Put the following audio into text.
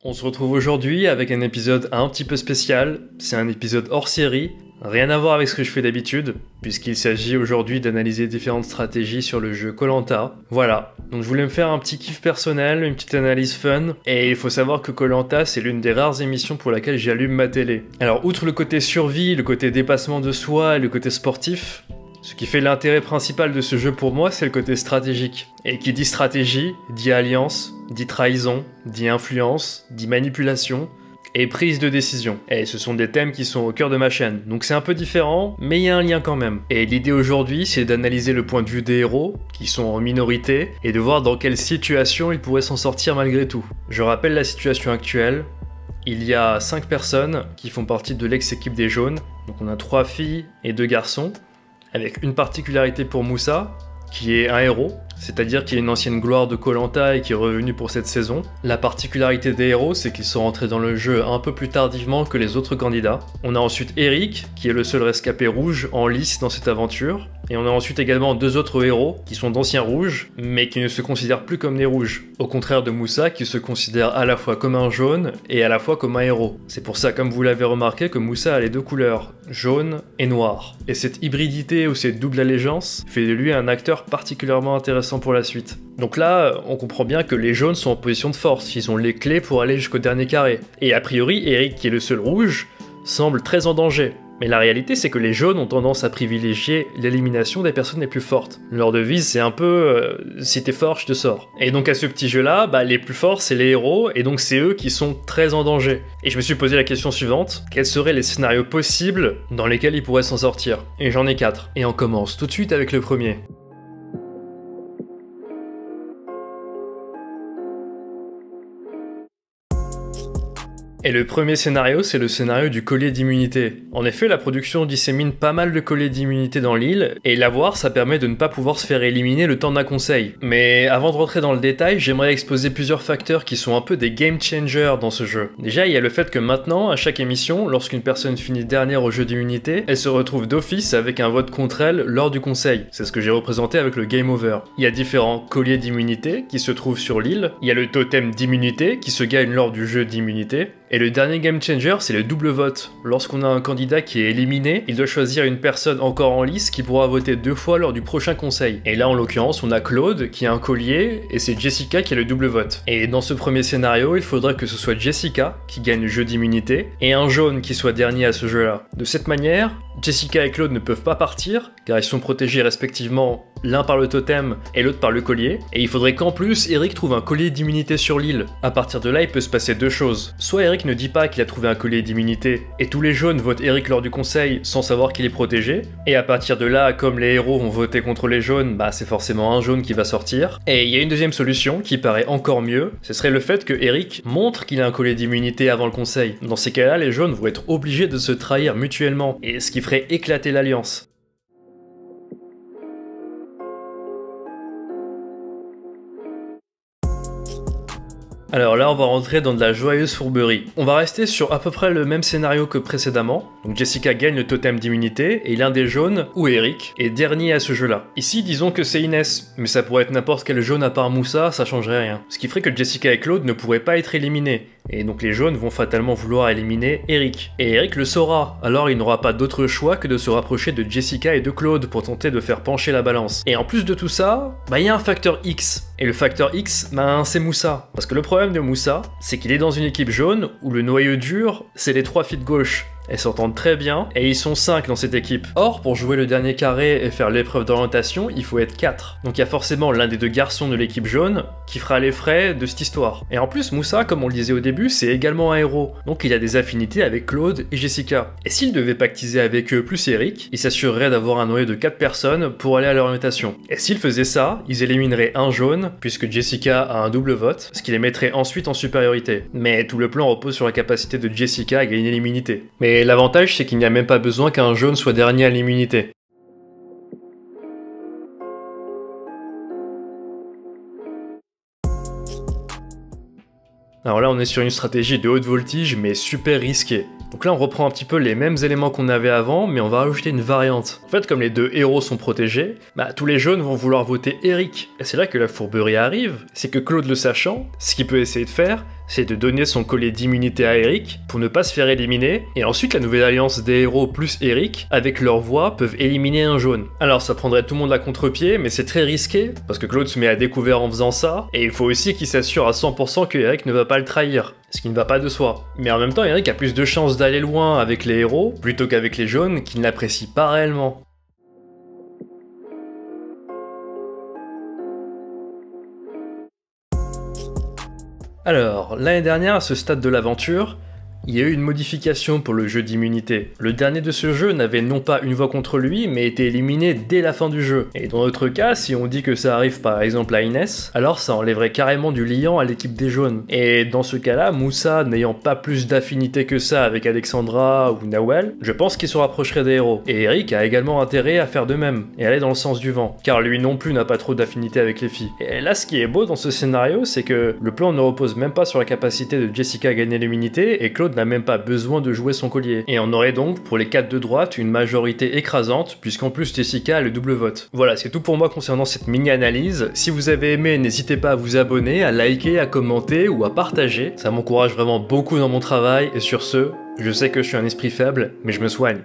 On se retrouve aujourd'hui avec un épisode un petit peu spécial, c'est un épisode hors série, rien à voir avec ce que je fais d'habitude, puisqu'il s'agit aujourd'hui d'analyser différentes stratégies sur le jeu Koh-Lanta. Voilà, donc je voulais me faire un petit kiff personnel, une petite analyse fun, et il faut savoir que Koh-Lanta c'est l'une des rares émissions pour laquelle j'allume ma télé. Alors outre le côté survie, le côté dépassement de soi et le côté sportif, ce qui fait l'intérêt principal de ce jeu pour moi, c'est le côté stratégique. Et qui dit stratégie, dit alliance, dit trahison, dit influence, dit manipulation, et prise de décision. Et ce sont des thèmes qui sont au cœur de ma chaîne, donc c'est un peu différent, mais il y a un lien quand même. Et l'idée aujourd'hui, c'est d'analyser le point de vue des héros, qui sont en minorité, et de voir dans quelle situation ils pourraient s'en sortir malgré tout. Je rappelle la situation actuelle. Il y a 5 personnes qui font partie de l'ex-équipe des jaunes, donc on a 3 filles et 2 garçons, avec une particularité pour Moussa, qui est un héros, c'est-à-dire qu'il est une ancienne gloire de Koh-Lanta et qui est revenu pour cette saison. La particularité des héros, c'est qu'ils sont rentrés dans le jeu un peu plus tardivement que les autres candidats. On a ensuite Eric, qui est le seul rescapé rouge en lice dans cette aventure. Et on a ensuite également 2 autres héros, qui sont d'anciens rouges, mais qui ne se considèrent plus comme des rouges. Au contraire de Moussa, qui se considère à la fois comme un jaune et à la fois comme un héros. C'est pour ça, comme vous l'avez remarqué, que Moussa a les 2 couleurs, jaune et noir. Et cette hybridité ou cette double allégeance fait de lui un acteur particulièrement intéressant pour la suite. Donc là, on comprend bien que les jaunes sont en position de force, ils ont les clés pour aller jusqu'au dernier carré. Et a priori, Eric, qui est le seul rouge, semble très en danger. Mais la réalité, c'est que les jaunes ont tendance à privilégier l'élimination des personnes les plus fortes. Leur devise, c'est un peu si t'es fort, je te sors. Et donc à ce petit jeu-là, les plus forts, c'est les héros, et donc c'est eux qui sont très en danger. Et je me suis posé la question suivante, quels seraient les scénarios possibles dans lesquels ils pourraient s'en sortir? Et j'en ai 4. Et on commence tout de suite avec le premier. Et le premier scénario, c'est le scénario du collier d'immunité. En effet, la production dissémine pas mal de colliers d'immunité dans l'île, et l'avoir, ça permet de ne pas pouvoir se faire éliminer le temps d'un conseil. Mais avant de rentrer dans le détail, j'aimerais exposer plusieurs facteurs qui sont un peu des game changers dans ce jeu. Déjà, il y a le fait que maintenant, à chaque émission, lorsqu'une personne finit dernière au jeu d'immunité, elle se retrouve d'office avec un vote contre elle lors du conseil. C'est ce que j'ai représenté avec le game over. Il y a différents colliers d'immunité qui se trouvent sur l'île, il y a le totem d'immunité qui se gagne lors du jeu d'immunité, et le dernier game changer, c'est le double vote. Lorsqu'on a un candidat qui est éliminé, il doit choisir une personne encore en lice qui pourra voter 2 fois lors du prochain conseil. Et là, en l'occurrence, on a Claude qui a un collier et c'est Jessica qui a le double vote. Et dans ce premier scénario, il faudrait que ce soit Jessica qui gagne le jeu d'immunité et un jaune qui soit dernier à ce jeu-là. De cette manière, Jessica et Claude ne peuvent pas partir car ils sont protégés respectivement l'un par le totem et l'autre par le collier. Et il faudrait qu'en plus, Eric trouve un collier d'immunité sur l'île. À partir de là, il peut se passer 2 choses. Soit Eric ne dit pas qu'il a trouvé un collier d'immunité, et tous les jaunes votent Eric lors du conseil sans savoir qu'il est protégé, et à partir de là, comme les héros vont voter contre les jaunes, c'est forcément un jaune qui va sortir. Et il y a une deuxième solution qui paraît encore mieux, ce serait le fait que Eric montre qu'il a un collier d'immunité avant le conseil. Dans ces cas-là, les jaunes vont être obligés de se trahir mutuellement, et ce qui ferait éclater l'alliance. Alors là, on va rentrer dans de la joyeuse fourberie. On va rester sur à peu près le même scénario que précédemment. Donc Jessica gagne le totem d'immunité et l'un des jaunes, ou Eric, est dernier à ce jeu-là. Ici, disons que c'est Inès, mais ça pourrait être n'importe quel jaune à part Moussa, ça changerait rien. Ce qui ferait que Jessica et Claude ne pourraient pas être éliminés. Et donc les jaunes vont fatalement vouloir éliminer Eric. Et Eric le saura, alors il n'aura pas d'autre choix que de se rapprocher de Jessica et de Claude pour tenter de faire pencher la balance. Et en plus de tout ça, il y a un facteur X. Et le facteur X, c'est Moussa. Parce que le problème de Moussa, c'est qu'il est dans une équipe jaune où le noyau dur, c'est les 3 filles de gauche. Elles s'entendent très bien, et ils sont 5 dans cette équipe. Or, pour jouer le dernier carré et faire l'épreuve d'orientation, il faut être 4. Donc il y a forcément l'un des 2 garçons de l'équipe jaune qui fera les frais de cette histoire. Et en plus, Moussa, comme on le disait au début, c'est également un héros. Donc il a des affinités avec Claude et Jessica. Et s'il devait pactiser avec eux plus Eric, il s'assurerait d'avoir un noyau de 4 personnes pour aller à l'orientation. Et s'ils faisaient ça, ils élimineraient un jaune, puisque Jessica a un double vote, ce qui les mettrait ensuite en supériorité. Mais tout le plan repose sur la capacité de Jessica à gagner l'immunité. Mais l'avantage, c'est qu'il n'y a même pas besoin qu'un jaune soit dernier à l'immunité. Alors là, on est sur une stratégie de haute voltige, mais super risquée. Donc là, on reprend un petit peu les mêmes éléments qu'on avait avant, mais on va rajouter une variante. En fait, comme les 2 héros sont protégés, tous les jaunes vont vouloir voter Eric. Et c'est là que la fourberie arrive, c'est que Claude le sachant, ce qu'il peut essayer de faire, c'est de donner son collier d'immunité à Eric pour ne pas se faire éliminer, et ensuite la nouvelle alliance des héros plus Eric, avec leur voix, peuvent éliminer un jaune. Alors ça prendrait tout le monde à contre-pied, mais c'est très risqué, parce que Claude se met à découvert en faisant ça, et il faut aussi qu'il s'assure à 100% que Eric ne va pas le trahir. Ce qui ne va pas de soi. Mais en même temps, Eric a plus de chances d'aller loin avec les héros, plutôt qu'avec les jaunes, qui ne l'apprécient pas réellement. Alors, l'année dernière, à ce stade de l'aventure, il y a eu une modification pour le jeu d'immunité. Le dernier de ce jeu n'avait non pas une voix contre lui, mais était éliminé dès la fin du jeu. Et dans notre cas, si on dit que ça arrive par exemple à Inès, alors ça enlèverait carrément du liant à l'équipe des jaunes. Et dans ce cas-là, Moussa n'ayant pas plus d'affinité que ça avec Alexandra ou Nawel, je pense qu'il se rapprocherait des héros. Et Eric a également intérêt à faire de même, et aller dans le sens du vent, car lui non plus n'a pas trop d'affinité avec les filles. Et là, ce qui est beau dans ce scénario, c'est que le plan ne repose même pas sur la capacité de Jessica à gagner l'immunité, et Claude n'a même pas besoin de jouer son collier. Et on aurait donc, pour les 4 de droite, une majorité écrasante, puisqu'en plus Jessica a le double vote. Voilà, c'est tout pour moi concernant cette mini-analyse. Si vous avez aimé, n'hésitez pas à vous abonner, à liker, à commenter ou à partager. Ça m'encourage vraiment beaucoup dans mon travail, et sur ce, je sais que je suis un esprit faible, mais je me soigne.